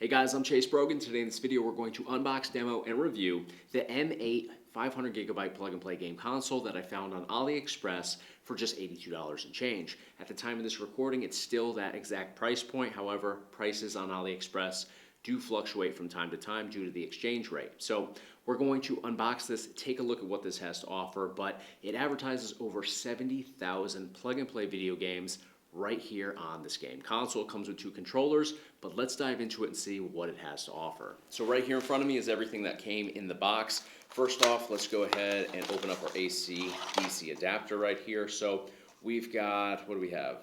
Hey guys, I'm Chase Brogan. Today in this video we're going to unbox, demo, and review the M8 500GB plug-and-play game console that I found on AliExpress for just $82 and change. At the time of this recording, it's still that exact price point. However, prices on AliExpress do fluctuate from time to time due to the exchange rate. So we're going to unbox this, take a look at what this has to offer, but it advertises over 70,000 plug-and-play video games right here on this game console. It comes with two controllers, but let's dive into it and see what it has to offer. So right here in front of me is everything that came in the box. First off, let's go ahead and open up our AC DC adapter right here. So we've got, what do we have?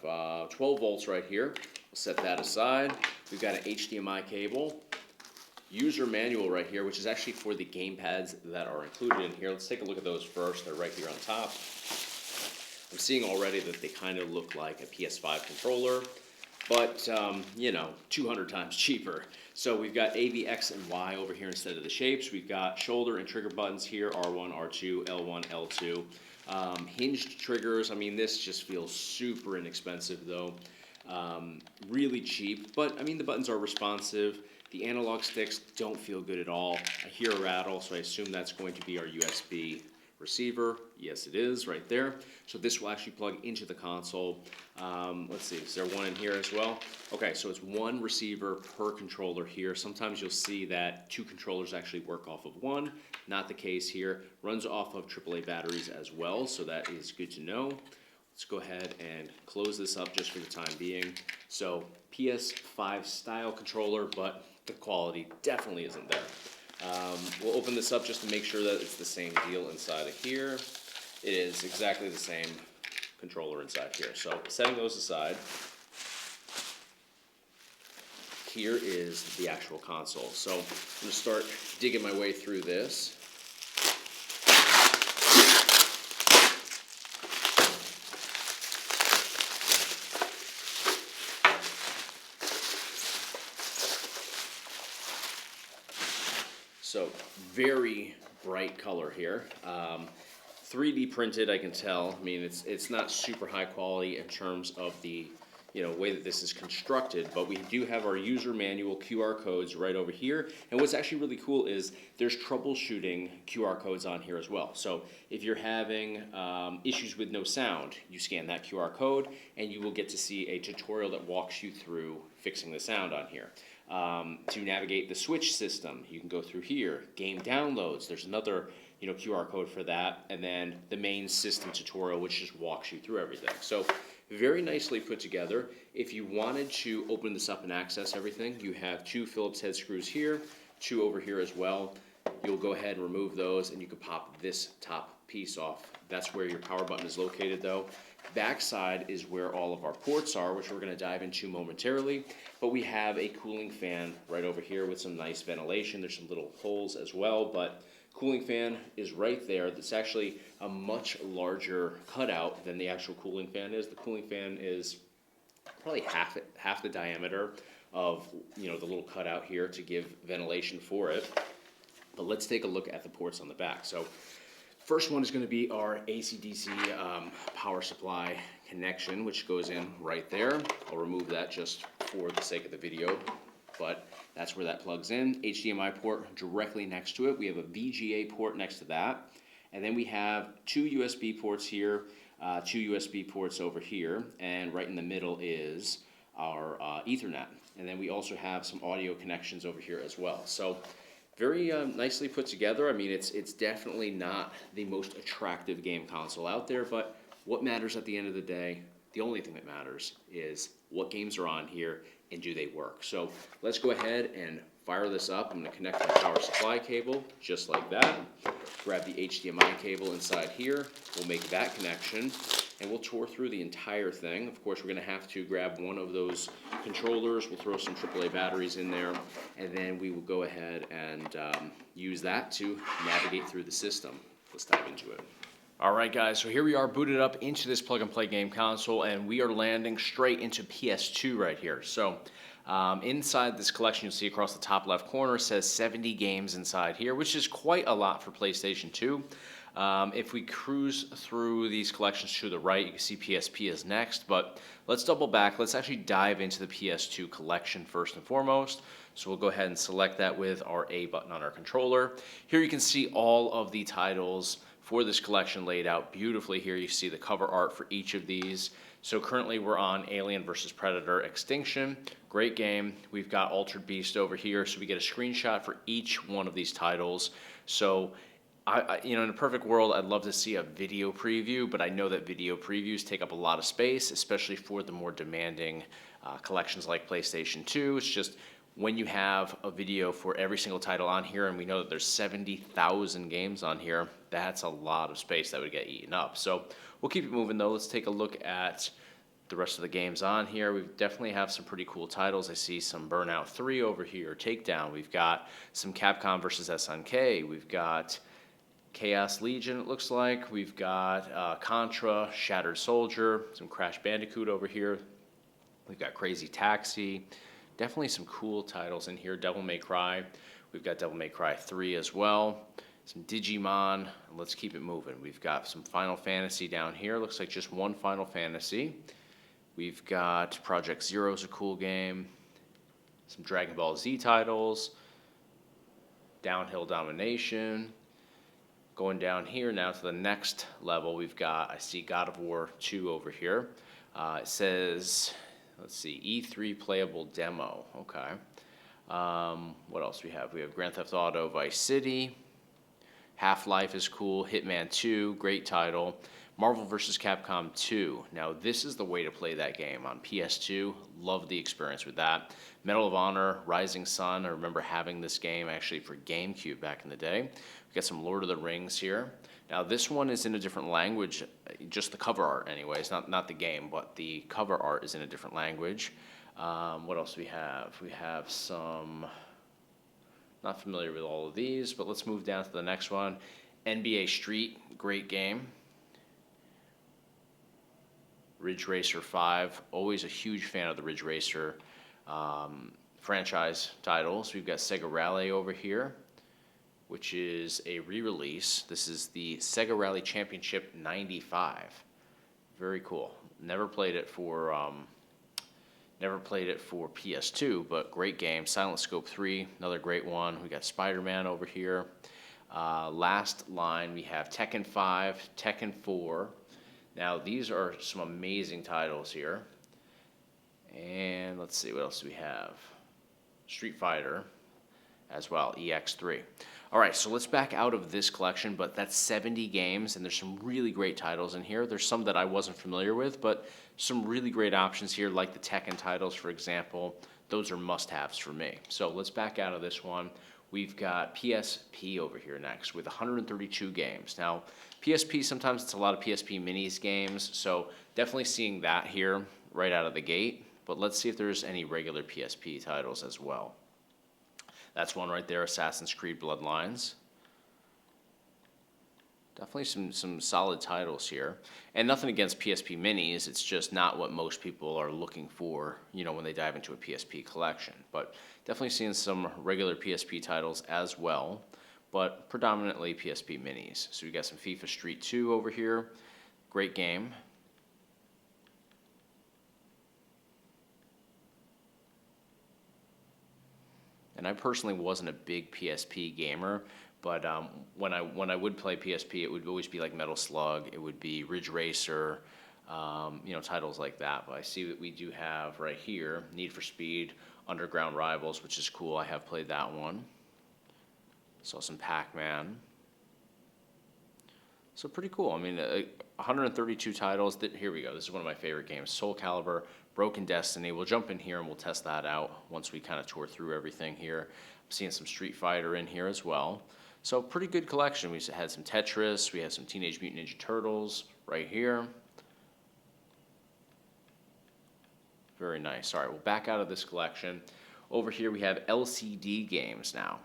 12 volts right here. We'll set that aside. We've got an HDMI cable. User manual right here, which is actually for the game pads that are included in here. Let's take a look at those first. They're right here on top. I'm seeing already that they kind of look like a PS5 controller, but, 200 times cheaper. So we've got A, B, X, and Y over here instead of the shapes. We've got shoulder and trigger buttons here, R1, R2, L1, L2. Hinged triggers. I mean, this just feels super inexpensive, though. Really cheap, but, I mean, the buttons are responsive. The analog sticks don't feel good at all. I hear a rattle, so I assume that's going to be our USB receiver. Yes, it is right there. So this will actually plug into the console. Let's see, is there one in here as well? Okay, so it's one receiver per controller here. Sometimes you'll see that two controllers actually work off of one. Not the case here. Runs off of AAA batteries as well, so that is good to know. Let's go ahead and close this up just for the time being. So PS5 style controller, but the quality definitely isn't there. We'll open this up just to make sure that it's the same deal inside of here. It is exactly the same controller inside here. So setting those aside, here is the actual console. So I'm going to start digging my way through this. So very bright color here. 3D printed, I can tell. I mean, it's not super high quality in terms of the way that this is constructed, but we do have our user manual QR codes right over here. And what's actually really cool is there's troubleshooting QR codes on here as well. So if you're having issues with no sound, you scan that QR code and you will get to see a tutorial that walks you through fixing the sound on here. To navigate the switch system, you can go through here. Game downloads, there's another QR code for that, and then the main system tutorial, which just walks you through everything. So very nicely put together. If you wanted to open this up and access everything, you have two Phillips head screws here, two over here as well. You'll go ahead and remove those, and you can pop this top piece off. That's where your power button is located, though. Backside is where all of our ports are, which we're going to dive into momentarily. But we have a cooling fan right over here with some nice ventilation. There's some little holes as well, but cooling fan is right there. That's actually a much larger cutout than the actual cooling fan is. The cooling fan is probably half the diameter of the little cutout here to give ventilation for it. But let's take a look at the ports on the back. So first one is going to be our AC/DC power supply connection, which goes in right there. I'll remove that just for the sake of the video, but that's where that plugs in. HDMI port directly next to it. We have a VGA port next to that. And then we have two USB ports here, two USB ports over here, and right in the middle is our Ethernet. And then we also have some audio connections over here as well. So very nicely put together. I mean, it's definitely not the most attractive game console out there, but what matters at the end of the day, the only thing that matters is what games are on here and do they work. So let's go ahead and fire this up. I'm going to connect my power supply cable just like that. Grab the HDMI cable inside here. We'll make that connection, and we'll tour through the entire thing. Of course, we're going to have to grab one of those controllers. We'll throw some AAA batteries in there, and then we will go ahead and use that to navigate through the system. Let's dive into it. All right, guys, so here we are booted up into this plug-and-play game console, and we are landing straight into PS2 right here. So inside this collection, you'll see across the top left corner, it says 70 games inside here, which is quite a lot for PlayStation 2. If we cruise through these collections to the right, you can see PSP is next, but let's double back. Let's actually dive into the PS2 collection first and foremost. So we'll go ahead and select that with our A button on our controller. Here you can see all of the titles for this collection laid out beautifully. Here you see the cover art for each of these. So currently we're on Alien vs. Predator Extinction. Great game. We've got Altered Beast over here, so we get a screenshot for each one of these titles. So in a perfect world, I'd love to see a video preview, but I know that video previews take up a lot of space, especially for the more demanding collections like PlayStation 2. It's just when you have a video for every single title on here, and we know that there's 70,000 games on here, that's a lot of space that would get eaten up. So we'll keep it moving, though. Let's take a look at the rest of the games on here. We definitely have some pretty cool titles. I see some Burnout 3 over here, Takedown. We've got some Capcom versus SNK. We've got Chaos Legion, it looks like. We've got Contra, Shattered Soldier, some Crash Bandicoot over here. We've got Crazy Taxi. Definitely some cool titles in here. Devil May Cry. We've got Devil May Cry 3 as well. Some Digimon. And let's keep it moving. We've got some Final Fantasy down here. Looks like just one Final Fantasy. We've got Project Zero's a cool game. Some Dragon Ball Z titles. Downhill Domination. Going down here now to the next level, we've got, I see God of War 2 over here. It says, let's see, E3 playable demo. Okay. What else we have? We have Grand Theft Auto Vice City. Half-Life is cool. Hitman 2, great title. Marvel vs. Capcom 2. Now, this is the way to play that game on PS2. Love the experience with that. Medal of Honor, Rising Sun. I remember having this game actually for GameCube back in the day. We've got some Lord of the Rings here. Now, this one is in a different language, just the cover art anyways, not the game, but the cover art is in a different language. What else do we have? We have some, not familiar with all of these, but let's move down to the next one. NBA Street, great game. Ridge Racer 5, always a huge fan of the Ridge Racer franchise titles. We've got Sega Rally over here, which is a re-release. This is the Sega Rally Championship 95. Very cool. Never played it for PS2, but great game. Silent Scope 3, another great one. We got Spider-Man over here. Last line, we have Tekken 5, Tekken 4. Now, these are some amazing titles here. And let's see, what else do we have? Street Fighter as well, EX3. All right, so let's back out of this collection, but that's 70 games, and there's some really great titles in here. There's some that I wasn't familiar with, but some really great options here, like the Tekken titles, for example. Those are must-haves for me. So let's back out of this one. We've got PSP over here next with 132 games. Now, PSP, sometimes it's a lot of PSP minis games, so definitely seeing that here right out of the gate. But let's see if there's any regular PSP titles as well. That's one right there, Assassin's Creed Bloodlines. Definitely some solid titles here. And nothing against PSP minis, it's just not what most people are looking for, when they dive into a PSP collection. But definitely seeing some regular PSP titles as well, but predominantly PSP minis. So we got some FIFA Street 2 over here. Great game. And I personally wasn't a big PSP gamer, but when I would play PSP, it would always be like Metal Slug. It would be Ridge Racer, titles like that. But I see that we do have right here Need for Speed, Underground Rivals, which is cool. I have played that one. Saw some Pac-Man. So pretty cool. I mean, 132 titles. Here we go. This is one of my favorite games. Soul Calibur, Broken Destiny. We'll jump in here and we'll test that out once we kind of tour through everything here. I'm seeing some Street Fighter in here as well. So pretty good collection. We had some Tetris. We had some Teenage Mutant Ninja Turtles right here. Very nice. All right, we'll back out of this collection. Over here we have LCD games now.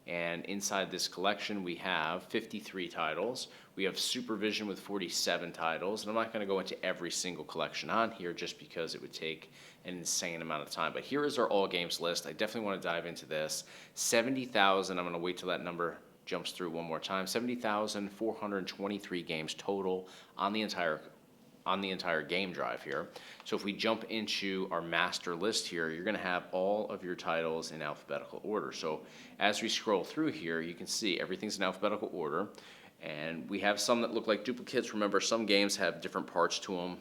And inside this collection, we have 53 titles. We have Supervision with 47 titles. And I'm not going to go into every single collection on here just because it would take an insane amount of time. But here is our all games list. I definitely want to dive into this. 70,000. I'm going to wait till that number jumps through one more time. 70,423 games total on the entire game drive here. So if we jump into our master list here, you're going to have all of your titles in alphabetical order. So as we scroll through here, you can see everything's in alphabetical order. And we have some that look like duplicates. Remember, some games have different parts to them.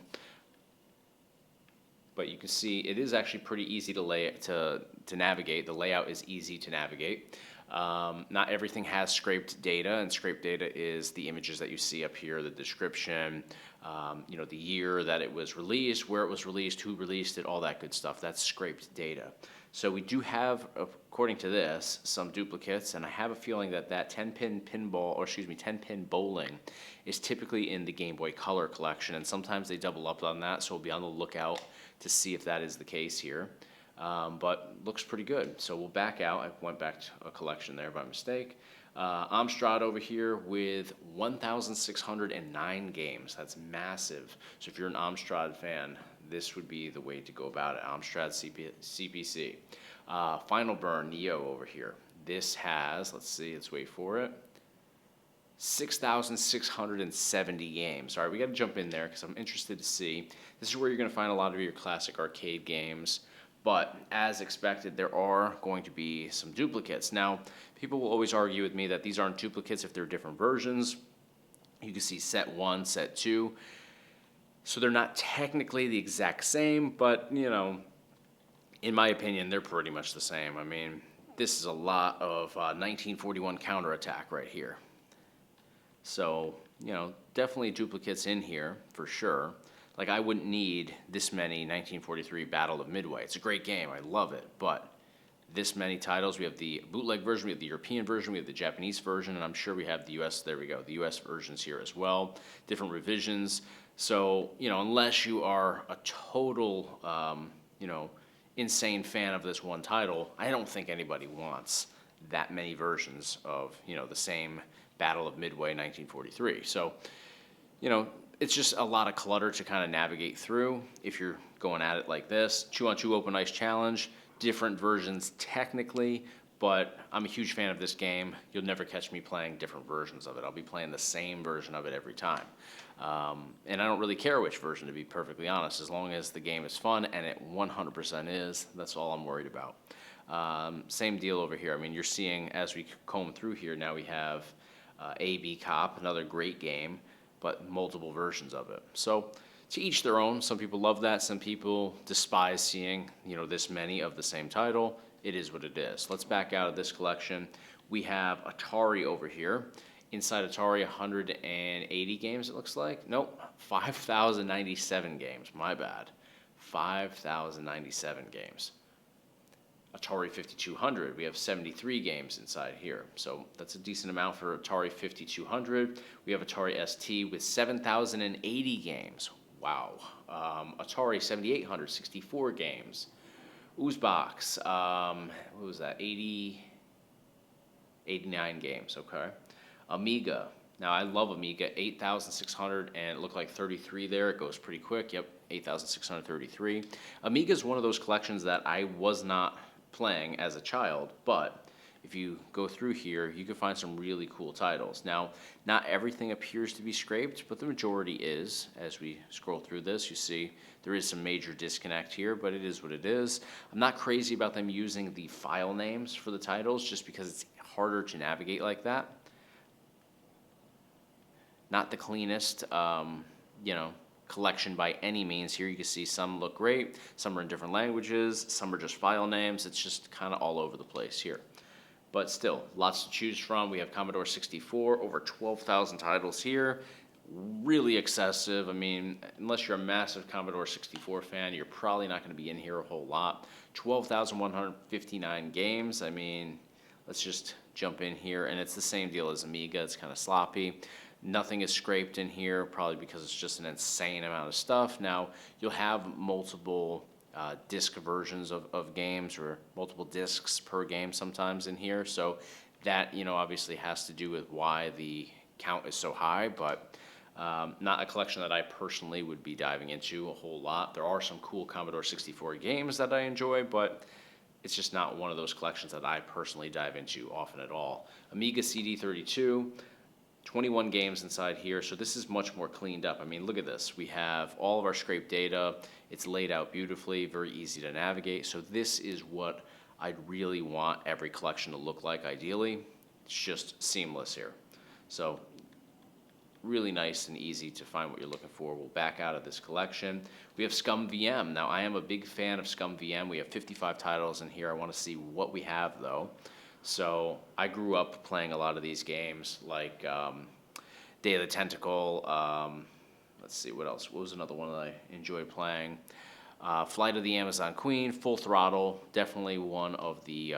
But you can see it is actually pretty easy to navigate. The layout is easy to navigate. Not everything has scraped data, and scraped data is the images that you see up here, the description, the year that it was released, where it was released, who released it, all that good stuff. That's scraped data. So we do have, according to this, some duplicates, and I have a feeling that 10-pin pinball, or 10-pin bowling, is typically in the Game Boy Color collection, and sometimes they double up on that, so we'll be on the lookout to see if that is the case here. But looks pretty good. So we'll back out. I went back to a collection there by mistake. Amstrad over here with 1,609 games. That's massive. So if you're an Amstrad fan, this would be the way to go about it. Amstrad CPC. Final Burn Neo over here. This has, let's wait for it, 6,670 games. All right, we got to jump in there because I'm interested to see. This is where you're going to find a lot of your classic arcade games. But as expected, there are going to be some duplicates. Now, people will always argue with me that these aren't duplicates if they're different versions. You can see set 1, set 2. So they're not technically the exact same, but, in my opinion, they're pretty much the same. I mean, this is a lot of 1941 counterattack right here. So, definitely duplicates in here for sure. Like, I wouldn't need this many 1943 Battle of Midway. It's a great game. I love it. But this many titles. We have the bootleg version. We have the European version. We have the Japanese version. And I'm sure we have the U.S. There we go. The U.S. versions here as well. Different revisions. So, unless you are a total, insane fan of this one title, I don't think anybody wants that many versions of, the same Battle of Midway 1943. So, it's just a lot of clutter to kind of navigate through if you're going at it like this. 2-on-2 Open Ice Challenge, different versions technically, but I'm a huge fan of this game. You'll never catch me playing different versions of it. I'll be playing the same version of it every time. And I don't really care which version, to be perfectly honest, as long as the game is fun, and it 100% is. That's all I'm worried about. Same deal over here. I mean, you're seeing, as we comb through here, now we have A.B. Cop, another great game, but multiple versions of it. So to each their own. Some people love that. Some people despise seeing, this many of the same title. It is what it is. Let's back out of this collection. We have Atari over here. Inside Atari, 180 games, it looks like. Nope, 5,097 games. My bad. 5,097 games. Atari 5200, we have 73 games inside here. So that's a decent amount for Atari 5200. We have Atari ST with 7,080 games. Wow. Atari 7800, 64 games. Uzbox, what was that, 89 games, okay. Amiga, now I love Amiga, 8,600, and it looked like 33 there. It goes pretty quick, yep, 8,633. Amiga is one of those collections that I was not playing as a child, but if you go through here, you can find some really cool titles. Now, not everything appears to be scraped, but the majority is. As we scroll through this, you see there is some major disconnect here, but it is what it is. I'm not crazy about them using the file names for the titles just because it's harder to navigate like that. Not the cleanest, collection by any means. Here you can see some look great, some are in different languages, some are just file names. It's just kind of all over the place here. But still, lots to choose from. We have Commodore 64, over 12,000 titles here. Really excessive. I mean, unless you're a massive Commodore 64 fan, you're probably not going to be in here a whole lot. 12,159 games. I mean, let's just jump in here. And it's the same deal as Amiga. It's kind of sloppy. Nothing is scraped in here, probably because it's just an insane amount of stuff. Now, you'll have multiple disc versions of games, or multiple discs per game sometimes in here. So that, obviously has to do with why the count is so high, but not a collection that I personally would be diving into a whole lot. There are some cool Commodore 64 games that I enjoy, but it's just not one of those collections that I personally dive into often at all. Amiga CD32, 21 games inside here, so this is much more cleaned up. I mean, look at this. We have all of our scraped data. It's laid out beautifully, very easy to navigate. So this is what I'd really want every collection to look like, ideally. It's just seamless here. So really nice and easy to find what you're looking for. We'll back out of this collection. We have Scum VM. Now, I am a big fan of Scum VM. We have 55 titles in here. I want to see what we have, though. So I grew up playing a lot of these games, like Day of the Tentacle. Let's see, what else? What was another one that I enjoyed playing? Flight of the Amazon Queen, Full Throttle, definitely one of the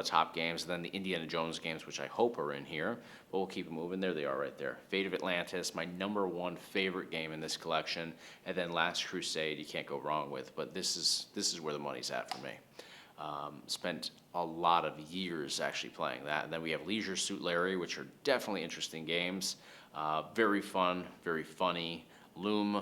top games. And then the Indiana Jones games, which I hope are in here, but we'll keep it moving. There they are right there. Fate of Atlantis, my #1 favorite game in this collection. And then Last Crusade, you can't go wrong with, but this is where the money's at for me. Spent a lot of years actually playing that. And then we have Leisure Suit Larry, which are definitely interesting games. Very fun, very funny. Loom,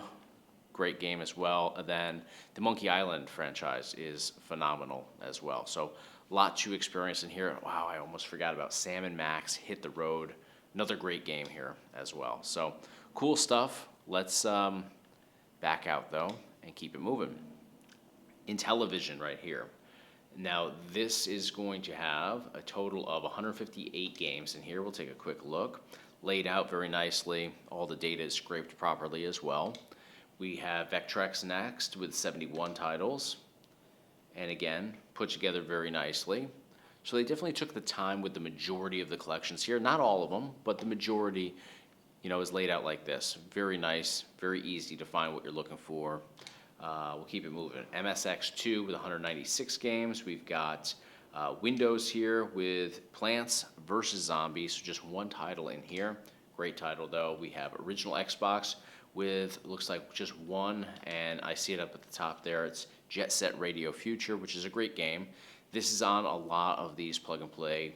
great game as well. And then the Monkey Island franchise is phenomenal as well. So a lot to experience in here. Wow, I almost forgot about Sam and Max Hit the Road. Another great game here as well. So cool stuff. Let's back out, though, and keep it moving. Intellivision right here. Now, this is going to have a total of 158 games in here. We'll take a quick look. Laid out very nicely. All the data is scraped properly as well. We have Vectrex next with 71 titles. And again, put together very nicely. So they definitely took the time with the majority of the collections here. Not all of them, but the majority, is laid out like this. Very nice, very easy to find what you're looking for. We'll keep it moving. MSX2 with 196 games. We've got Windows here with Plants vs. Zombies. So just one title in here. Great title, though. We have Original Xbox with, looks like just one, and I see it up at the top there. It's Jet Set Radio Future, which is a great game. This is on a lot of these plug-and-play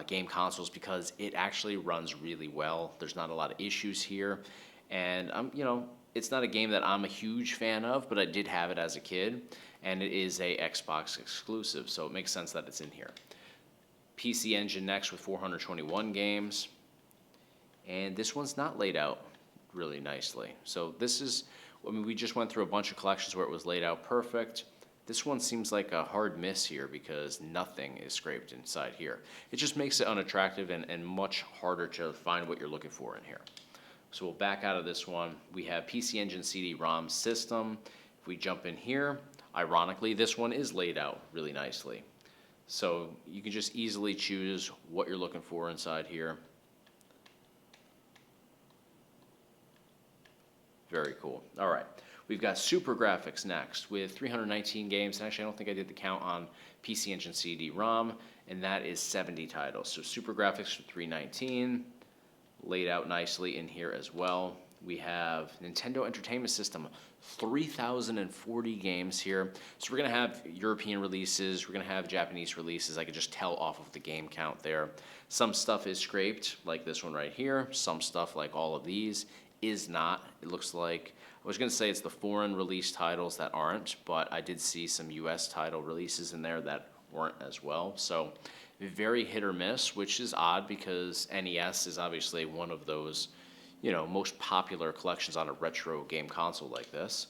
game consoles because it actually runs really well. There's not a lot of issues here. And, it's not a game that I'm a huge fan of, but I did have it as a kid, and it is a Xbox exclusive, so it makes sense that it's in here. PC Engine next with 421 games, and this one's not laid out really nicely. So this is, we just went through a bunch of collections where it was laid out perfect. This one seems like a hard miss here because nothing is scraped inside here. It just makes it unattractive and much harder to find what you're looking for in here. So we'll back out of this one. We have PC Engine CD-ROM system. If we jump in here, ironically, this one is laid out really nicely. So you can just easily choose what you're looking for inside here. Very cool. All right. We've got Super Graphics next with 319 games. And actually, I don't think I did the count on PC Engine CD-ROM, and that is 70 titles. So Super Graphics for 319. Laid out nicely in here as well. We have Nintendo Entertainment System, 3,040 games here. So we're going to have European releases. We're going to have Japanese releases. I could just tell off of the game count there. Some stuff is scraped, like this one right here. Some stuff, like all of these, is not. It looks like, I was going to say it's the foreign release titles that aren't, but I did see some U.S. title releases in there that weren't as well. So very hit or miss, which is odd because NES is obviously one of those, most popular collections on a retro game console like this.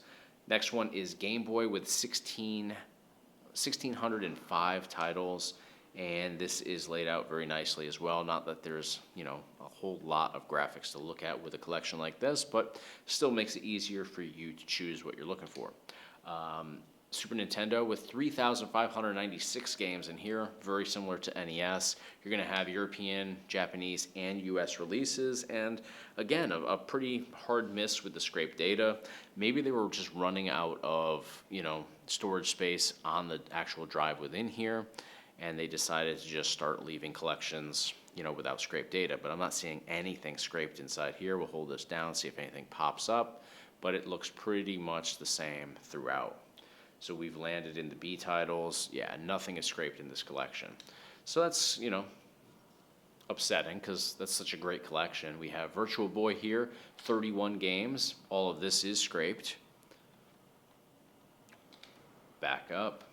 Next one is Game Boy with 1,605 titles, and this is laid out very nicely as well. Not that there's, a whole lot of graphics to look at with a collection like this, but still makes it easier for you to choose what you're looking for. Super Nintendo with 3,596 games in here, very similar to NES. You're going to have European, Japanese, and US releases, and again, a pretty hard miss with the scraped data. Maybe they were just running out of, storage space on the actual drive within here, and they decided to just start leaving collections, without scraped data. But I'm not seeing anything scraped inside here. We'll hold this down, see if anything pops up, but it looks pretty much the same throughout. So we've landed in the B titles. Yeah, nothing is scraped in this collection. So that's, upsetting because that's such a great collection. We have Virtual Boy here, 31 games. All of this is scraped. Back up.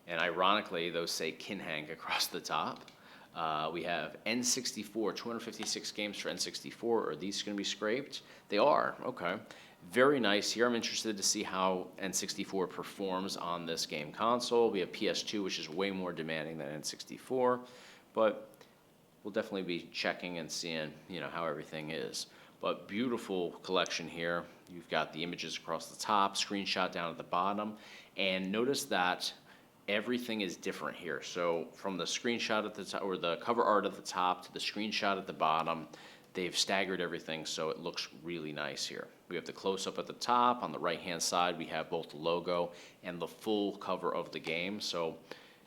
And ironically, those say Kinhang across the top. We have N64, 256 games for N64. Are these going to be scraped? They are, okay. Very nice here. I'm interested to see how N64 performs on this game console. We have PS2, which is way more demanding than N64, but we'll definitely be checking and seeing, how everything is. But beautiful collection here. You've got the images across the top, screenshot down at the bottom, and notice that everything is different here. So from the screenshot at the top, or the cover art at the top, to the screenshot at the bottom, they've staggered everything so it looks really nice here. We have the close-up at the top. On the right-hand side, we have both the logo and the full cover of the game. So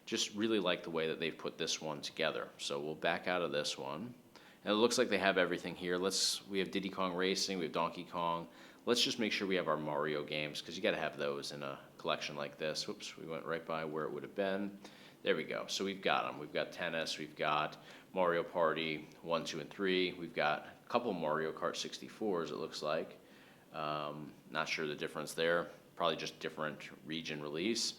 just really like the way that they've put this one together. So we'll back out of this one. And it looks like they have everything here. We have Diddy Kong Racing, we have Donkey Kong. Let's just make sure we have our Mario games, because you got to have those in a collection like this. Whoops, we went right by where it would have been. There we go. So we've got them. We've got tennis. We've got Mario Party 1, 2, and 3. We've got a couple Mario Kart 64s, it looks like. Not sure the difference there. Probably just different region release.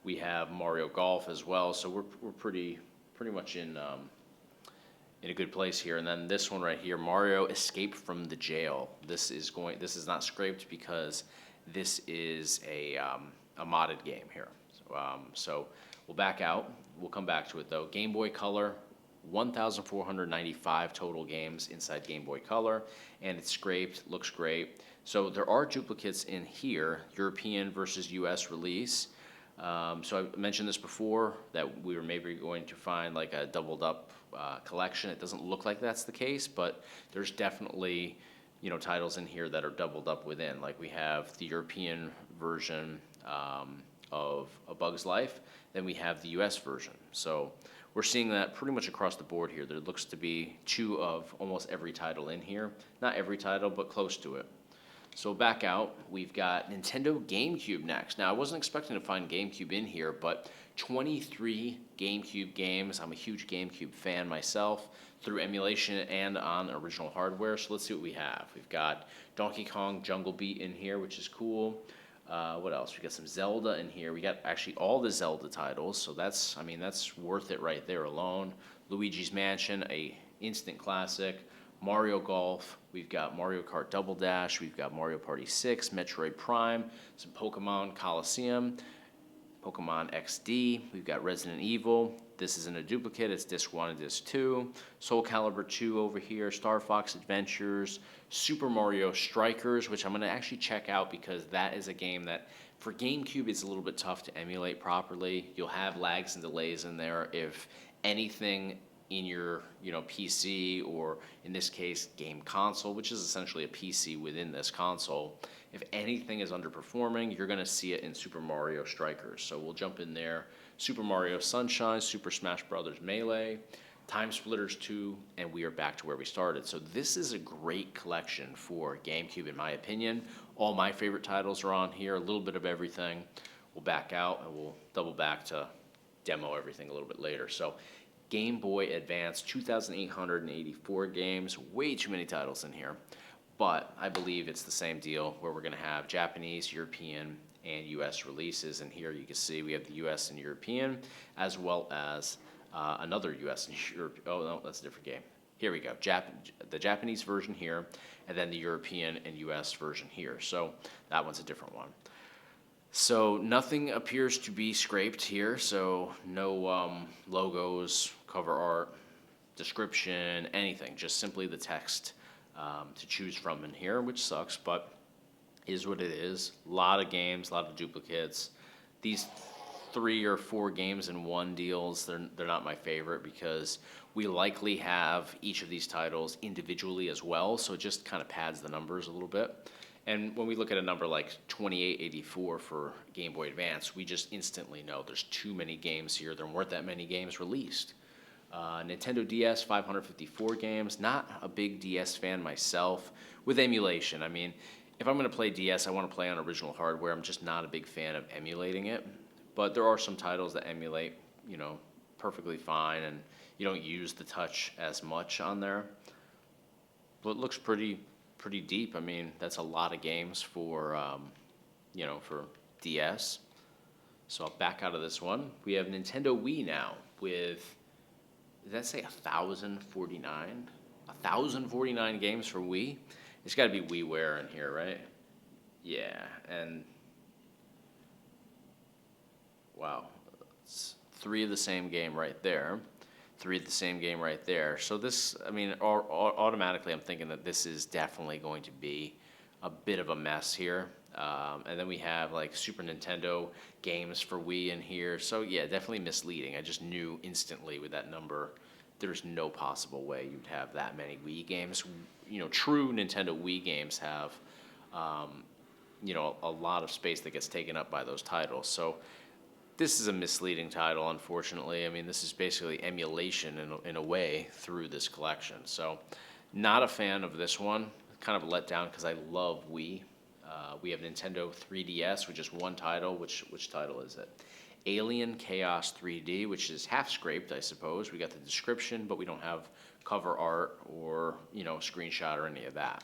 We have Mario Golf as well. So we're pretty much in a good place here. And then this one right here, Mario Escape from the Jail. This is not scraped because this is a modded game here. So we'll back out. We'll come back to it though. Game Boy Color, 1,495 total games inside Game Boy Color, and it's scraped, looks great. So there are duplicates in here, European versus US release. So I mentioned this before, that we were maybe going to find like a doubled up collection. It doesn't look like that's the case, but there's definitely titles in here that are doubled up within. Like we have the European version of A Bug's Life, then we have the US version. So we're seeing that pretty much across the board here. There looks to be 2 of almost every title in here. Not every title, but close to it. So back out, we've got Nintendo GameCube next. Now, I wasn't expecting to find GameCube in here, but 23 GameCube games. I'm a huge GameCube fan myself, through emulation and on original hardware. So let's see what we have. We've got Donkey Kong Jungle Beat in here, which is cool. What else? We got some Zelda in here. We got actually all the Zelda titles, so that's worth it right there alone. Luigi's Mansion, a instant classic. Mario Golf, we've got Mario Kart Double Dash, we've got Mario Party 6, Metroid Prime, some Pokemon Coliseum, Pokemon XD, we've got Resident Evil. This isn't a duplicate, it's Disc 1 and Disc 2. Soul Calibur 2 over here, Star Fox Adventures, Super Mario Strikers, which I'm going to actually check out because that is a game that for GameCube is a little bit tough to emulate properly. You'll have lags and delays in there if anything in your PC, or in this case game console, which is essentially a PC within this console. If anything is underperforming, you're going to see it in Super Mario Strikers. So we'll jump in there. Super Mario Sunshine, Super Smash Bros. Melee, Time Splitters 2, and we are back to where we started. So this is a great collection for GameCube in my opinion. All my favorite titles are on here, a little bit of everything. We'll back out and we'll double back to demo everything a little bit later. So Game Boy Advance, 2,884 games, way too many titles in here. But I believe it's the same deal where we're going to have Japanese, European, and US releases. And here you can see we have the US and European, as well as another US and Europe. Oh, no, that's a different game. Here we go. The Japanese version here, and then the European and US version here. So that one's a different one. So nothing appears to be scraped here, so no logos, cover art, description, anything, just simply the text to choose from in here, which sucks, but is what it is. A lot of games, a lot of duplicates. These 3 or 4 games in one deals, they're not my favorite because we likely have each of these titles individually as well, so it just kind of pads the numbers a little bit. And when we look at a number like 2884 for Game Boy Advance, we just instantly know there's too many games here. There weren't that many games released. Nintendo DS, 554 games. Not a big DS fan myself with emulation. I mean, if I'm going to play DS, I want to play on original hardware. I'm just not a big fan of emulating it. But there are some titles that emulate, perfectly fine, and you don't use the touch as much on there. But it looks pretty deep. I mean, that's a lot of games for, for DS. So I'll back out of this one. We have Nintendo Wii now with, did that say 1,049? 1,049 games for Wii? It's got to be WiiWare in here, right? Yeah, and wow, it's three of the same game right there. Three of the same game right there. So this, I mean, automatically I'm thinking that this is definitely going to be a bit of a mess here. And then we have like Super Nintendo games for Wii in here. So yeah, definitely misleading. I just knew instantly with that number, there's no possible way you'd have that many Wii games. You know, true Nintendo Wii games have, you know, a lot of space that gets taken up by those titles. So this is a misleading title, unfortunately. I mean, this is basically emulation in a way through this collection. So not a fan of this one. Kind of a letdown because I love Wii. We have Nintendo 3DS, which is one title. Which title is it? Alien Chaos 3D, which is half scraped, I suppose. We got the description, but we don't have cover art or, you know, screenshot or any of that.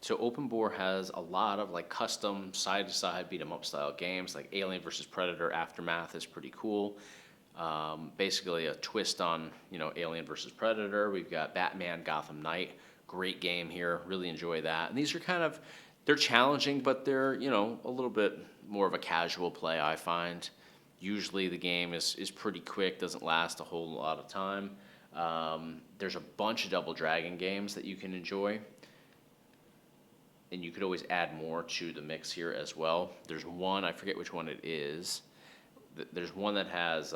So Open Bore has a lot of like custom side-to-side beat-em-up style games, like Alien vs. Predator Aftermath is pretty cool. Basically a twist on, you know, Alien vs. Predator. We've got Batman Gotham Knight, great game here, really enjoy that. And these are kind of, they're challenging, but they're, you know, a little bit more of a casual play, I find. Usually the game is pretty quick, doesn't last a whole lot of time. There's a bunch of Double Dragon games that you can enjoy. And you could always add more to the mix here as well. There's one, I forget which one it is. There's one that has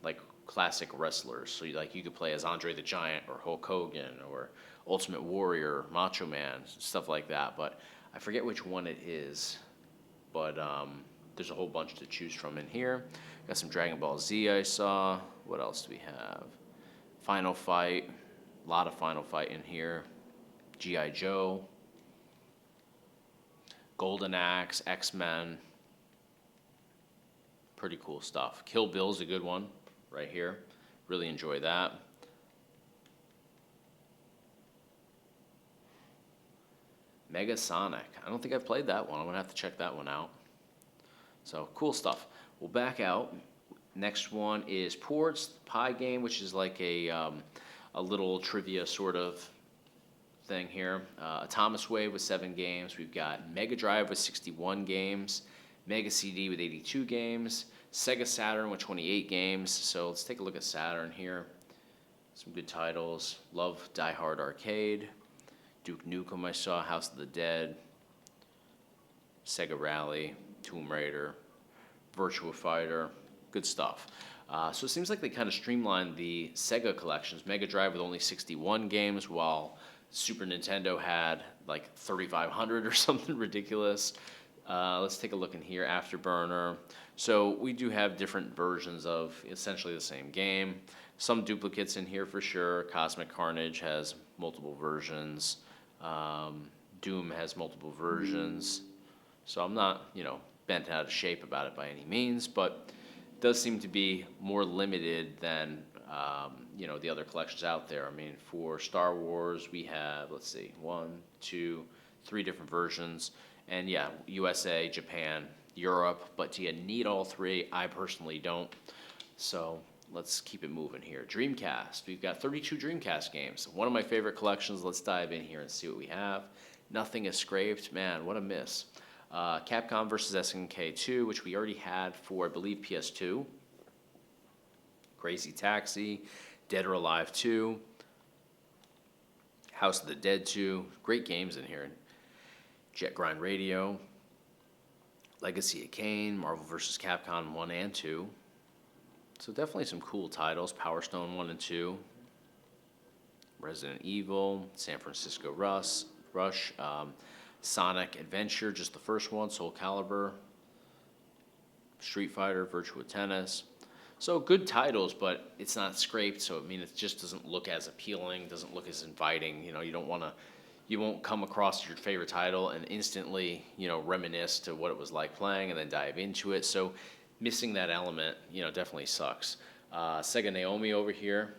like classic wrestlers. So you could play as Andre the Giant or Hulk Hogan or Ultimate Warrior, Macho Man, stuff like that. But I forget which one it is. But there's a whole bunch to choose from in here. Got some Dragon Ball Z I saw. What else do we have? Final Fight. A lot of Final Fight in here. G.I. Joe. Golden Axe, X-Men, pretty cool stuff. Kill Bill's a good one right here. Really enjoy that. Mega Sonic. I don't think I've played that one. I'm going to have to check that one out. So, cool stuff. We'll back out. Next one is Ports, the Pie game, which is like a little trivia sort of thing here. Thomas Wave with 7 games. We've got Mega Drive with 61 games, Mega CD with 82 games, Sega Saturn with 28 games. So let's take a look at Saturn here. Some good titles. Love Die Hard Arcade, Duke Nukem I saw, House of the Dead, Sega Rally, Tomb Raider, Virtua Fighter. Good stuff. So it seems like they kind of streamlined the Sega collections. Mega Drive with only 61 games, while Super Nintendo had like 3,500 or something ridiculous. Let's take a look in here, Afterburner. So we do have different versions of essentially the same game. Some duplicates in here for sure. Cosmic Carnage has multiple versions. Doom has multiple versions. So I'm not, you know, bent out of shape about it by any means, but it does seem to be more limited than you know, the other collections out there. I mean, for Star Wars, we have, let's see, 1, 2, 3 different versions. And yeah, USA, Japan, Europe. But do you need all 3? I personally don't. So let's keep it moving here. Dreamcast. We've got 32 Dreamcast games. One of my favorite collections. Let's dive in here and see what we have. Nothing is scraped. Man, what a miss. Capcom versus SNK 2, which we already had for, I believe, PS2. Crazy Taxi, Dead or Alive 2, House of the Dead 2, great games in here. Jet Grind Radio, Legacy of Kain, Marvel vs. Capcom 1 and 2. So definitely some cool titles, Power Stone 1 and 2, Resident Evil, San Francisco Rush, Sonic Adventure, just the first one, Soul Calibur, Street Fighter, Virtua Tennis. So good titles, but it's not scraped. So I mean, it just doesn't look as appealing, doesn't look as inviting. You know, you won't come across your favorite title and instantly, you know, reminisce to what it was like playing and then dive into it. So missing that element, you know, definitely sucks. Sega Naomi over here,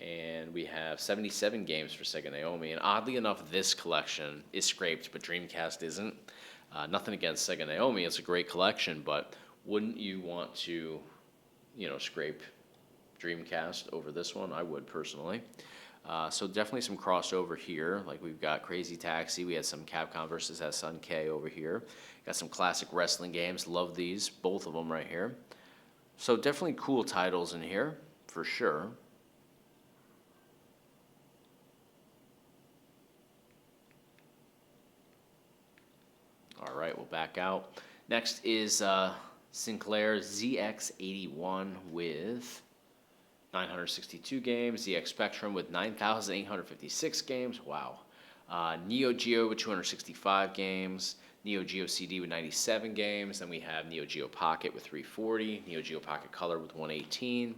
and we have 77 games for Sega Naomi. And oddly enough, this collection is scraped, but Dreamcast isn't. Nothing against Sega Naomi; it's a great collection, but Wouldn't you want to, scrape Dreamcast over this one? I would personally. So definitely some crossover here. Like we've got Crazy Taxi. We had some Capcom versus SNK over here. Got some classic wrestling games. Love these, both of them right here. So definitely cool titles in here for sure. All right, we'll back out. Next is Sinclair ZX81 with 962 games. ZX Spectrum with 9,856 games. Wow. Neo Geo with 265 games. Neo Geo CD with 97 games. Then we have Neo Geo Pocket with 340. Neo Geo Pocket Color with 118.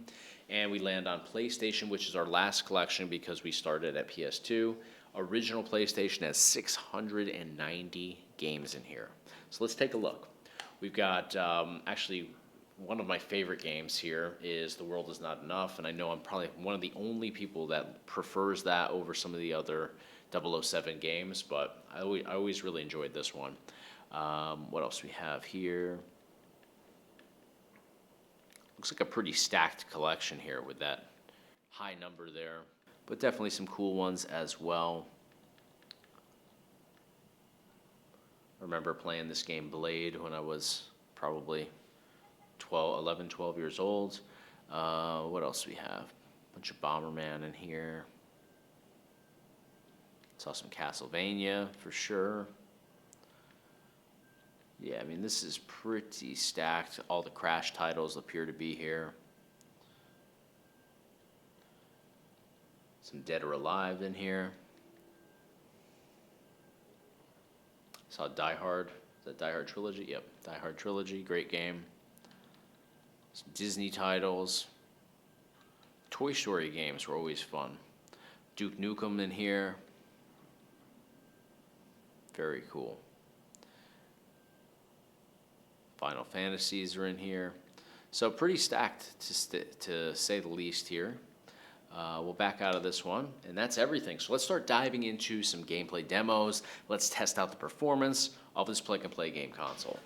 And we land on PlayStation, which is our last collection because we started at PS2. Original PlayStation has 690 games in here. So let's take a look. We've got actually one of my favorite games here is The World Is Not Enough, and I know I'm probably one of the only people that prefers that over some of the other 007 games, but I always really enjoyed this one. What else we have here? Looks like a pretty stacked collection here with that high number there, but definitely some cool ones as well. I remember playing this game Blade when I was probably 12 years old. What else do we have? A bunch of Bomberman in here. Saw some Castlevania for sure. Yeah, I mean, this is pretty stacked. All the Crash titles appear to be here. Some Dead or Alive in here. Saw Die Hard. Is that Die Hard Trilogy? Yep, Die Hard Trilogy. Great game. Some Disney titles. Toy Story games were always fun. Duke Nukem in here. Very cool. Final Fantasies are in here. So pretty stacked to say the least here. We'll back out of this one, and that's everything. So let's start diving into some gameplay demos. Let's test out the performance of this plug-and-play game console.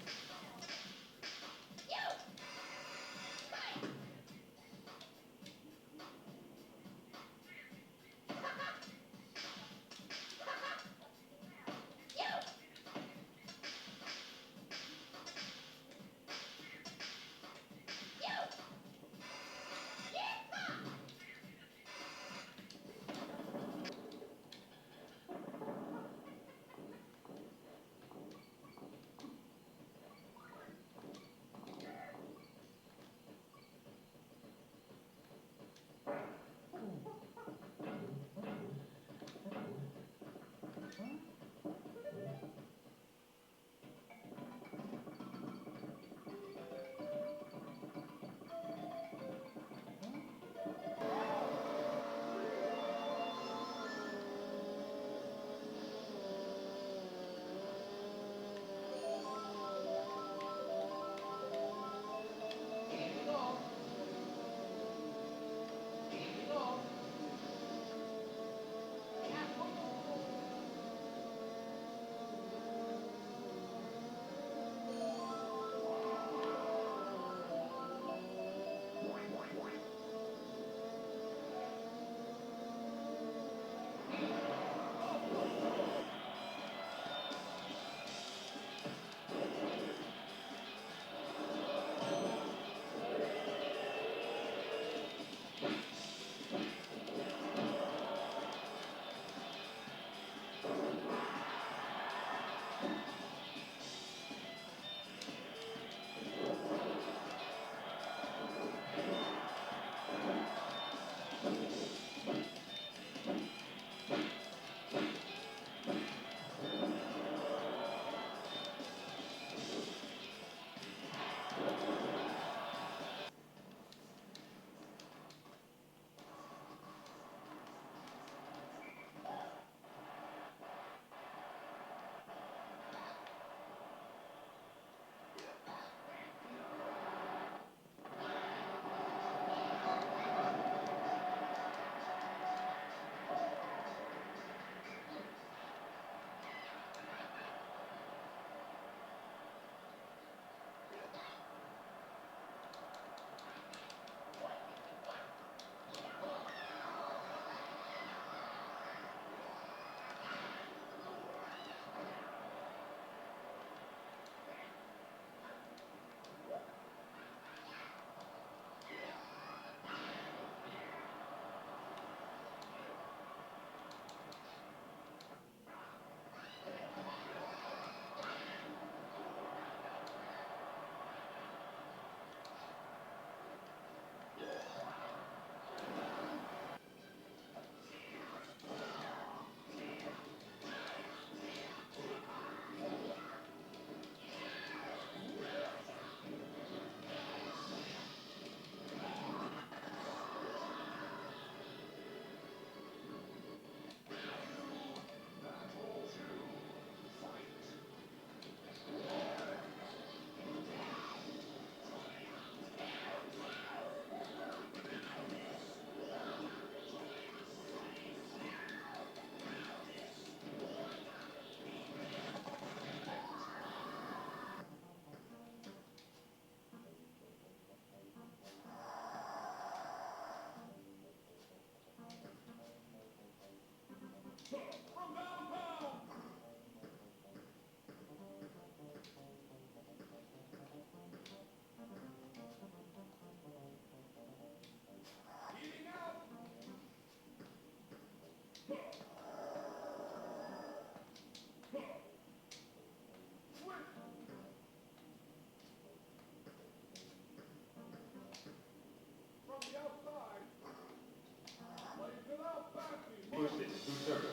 Boosted to server.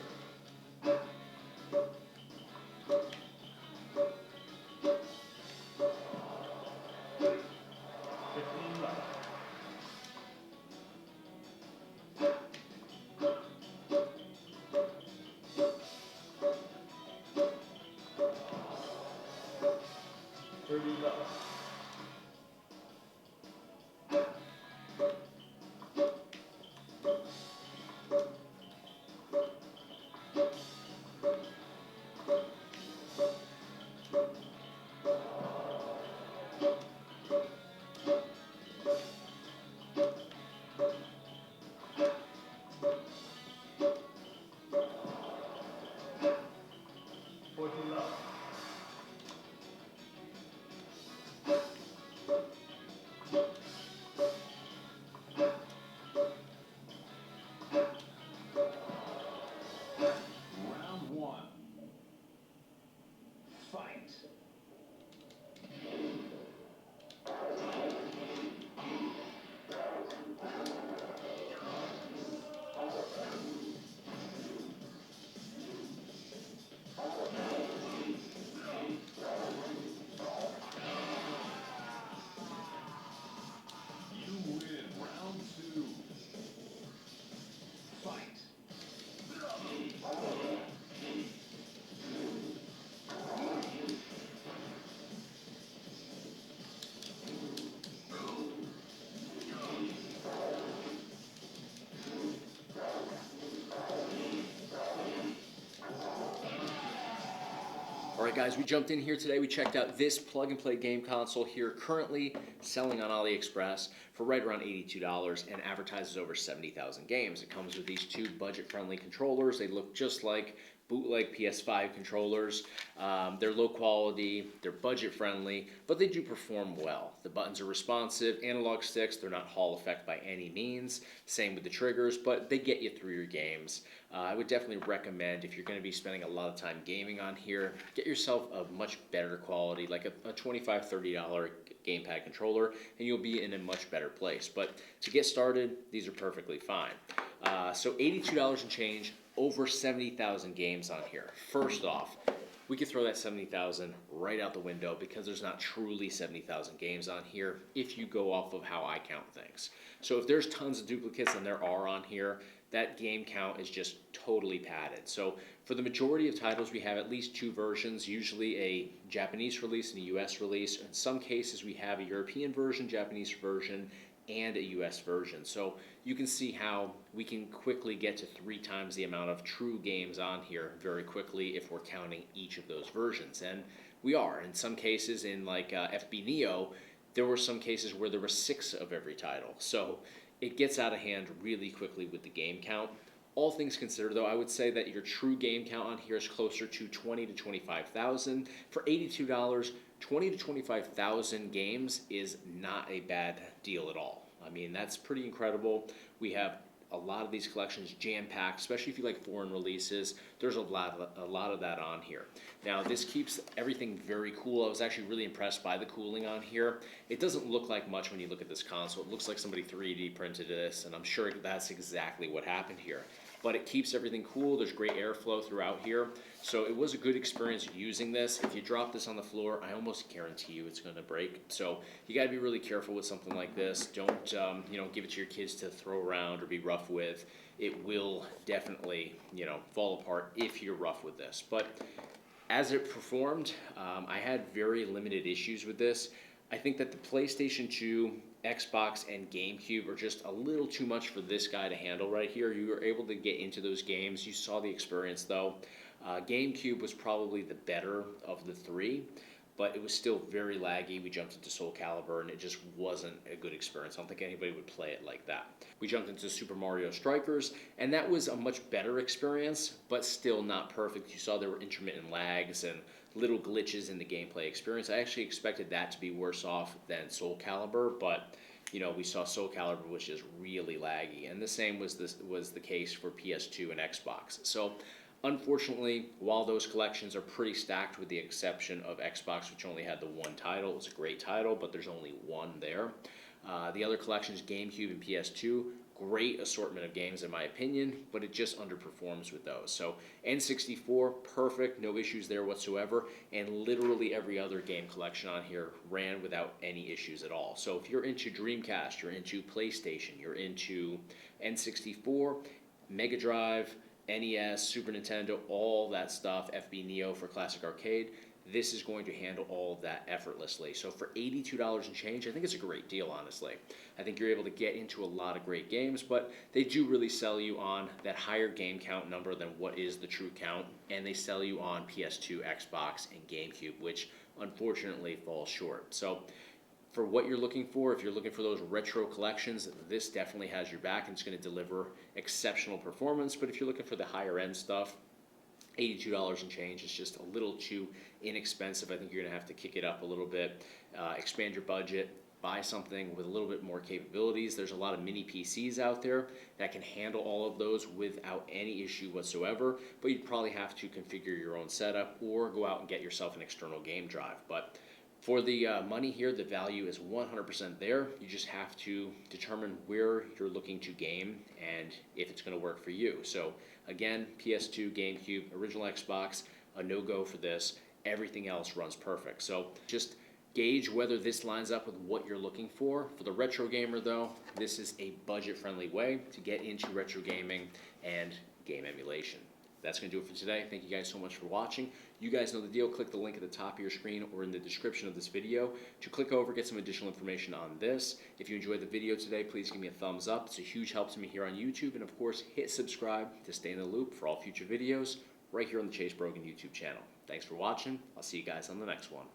15 left. Round one. Fight. You win round two. Fight. All right, guys, we jumped in here today. We checked out this plug-and-play game console here, currently selling on AliExpress for right around $82 and advertises over 70,000 games. It comes with these two budget-friendly controllers. They look just like bootleg PS5 controllers. They're low quality, they're budget-friendly, but they do perform well. The buttons are responsive, analog sticks, they're not Hall effect by any means. Same with the triggers, but they get you through your games. I would definitely recommend, if you're going to be spending a lot of time gaming on here, get yourself a much better quality, like a $25, $30 gamepad controller, and you'll be in a much better place. But to get started, these are perfectly fine. So $82 and change, over 70,000 games on here. First off, we could throw that 70,000 right out the window because there's not truly 70,000 games on here if you go off of how I count things. So if there's tons of duplicates, and there are on here, that game count is just totally padded. So for the majority of titles, we have at least two versions, usually a Japanese release and a US release. In some cases, we have a European version, Japanese version, and a US version. So you can see how we can quickly get to 3 times the amount of true games on here very quickly if we're counting each of those versions. And we are. In some cases, in like FB Neo, there were some cases where there were 6 of every title. So it gets out of hand really quickly with the game count. All things considered, though, I would say that your true game count on here is closer to 20 to 25,000. For $82, 20 to 25,000 games is not a bad deal at all. I mean, that's pretty incredible. We have a lot of these collections jam-packed, especially if you like foreign releases. There's a lot of that on here. Now, this keeps everything very cool. I was actually really impressed by the cooling on here. It doesn't look like much when you look at this console. It looks like somebody 3D printed this, and I'm sure that's exactly what happened here. But it keeps everything cool. There's great airflow throughout here. So it was a good experience using this. If you drop this on the floor, I almost guarantee you it's going to break. So you got to be really careful with something like this. Don't give it to your kids to throw around or be rough with. It will definitely fall apart if you're rough with this. But as it performed, I had very limited issues with this. I think that the PlayStation 2, Xbox, and GameCube are just a little too much for this guy to handle right here. You were able to get into those games. You saw the experience, though. GameCube was probably the better of the 3, but it was still very laggy. We jumped into Soul Calibur, and it just wasn't a good experience. I don't think anybody would play it like that. We jumped into Super Mario Strikers, and that was a much better experience, but still not perfect. You saw there were intermittent lags and little glitches in the gameplay experience. I actually expected that to be worse off than Soul Calibur, but we saw Soul Calibur was just really laggy, and the same was the case for PS2 and Xbox. So unfortunately, while those collections are pretty stacked with the exception of Xbox, which only had the one title, it was a great title, but there's only one there. The other collections, GameCube and PS2, great assortment of games in my opinion, but it just underperforms with those. So N64, perfect, no issues there whatsoever, and literally every other game collection on here ran without any issues at all. So if you're into Dreamcast, you're into PlayStation, you're into N64, Mega Drive, NES, Super Nintendo, all that stuff, FB Neo for Classic Arcade, this is going to handle all of that effortlessly. So for $82 and change, I think it's a great deal, honestly. I think you're able to get into a lot of great games, but they do really sell you on that higher game count number than what is the true count, and they sell you on PS2, Xbox, and GameCube, which unfortunately falls short. So for what you're looking for, if you're looking for those retro collections, this definitely has your back and it's going to deliver exceptional performance. But if you're looking for the higher end stuff, $82 and change is just a little too inexpensive. I think you're going to have to kick it up a little bit, expand your budget, buy something with a little bit more capabilities. There's a lot of mini PCs out there that can handle all of those without any issue whatsoever, but you'd probably have to configure your own setup or go out and get yourself an external game drive. But for the money here, the value is 100% there. You just have to determine where you're looking to game and if it's going to work for you. So again, PS2, GameCube, original Xbox, a no-go for this. Everything else runs perfect. So just gauge whether this lines up with what you're looking for. For the retro gamer though, this is a budget-friendly way to get into retro gaming and game emulation. That's going to do it for today. Thank you guys so much for watching. You guys know the deal. Click the link at the top of your screen or in the description of this video to click over, get some additional information on this. If you enjoyed the video today, please give me a thumbs up. It's a huge help to me here on YouTube. And of course, hit subscribe to stay in the loop for all future videos right here on the Chase Brogan YouTube channel. Thanks for watching. I'll see you guys on the next one.